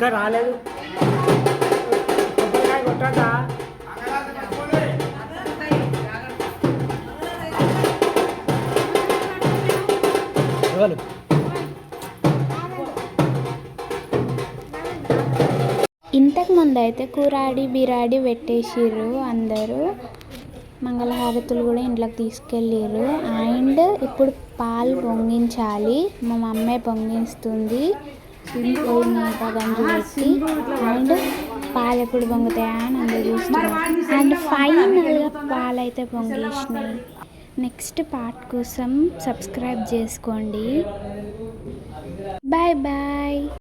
ఇంకా రాలేదు. కొట్టా ఇంతకు ముందు అయితే కూరాడి బిరాడి పెట్టేసిర్రు అందరూ. మంగళహారతులు కూడా ఇంట్లోకి తీసుకెళ్ళిర్రు. అండ్ ఇప్పుడు పాలు పొంగించాలి. మా మమ్మీ పొంగిస్తుంది పొయ్యి మీద గంజు పెట్టి. అండ్ పాలు ఎప్పుడు పొంగుతాయా అని అందరూ చూస్తున్నారు. అండ్ ఫైనల్గా పాలు అయితే పొంగేసినాయి. నెక్స్ట్ పార్ట్ కోసం సబ్స్క్రైబ్ చేసుకోండి. Bye bye.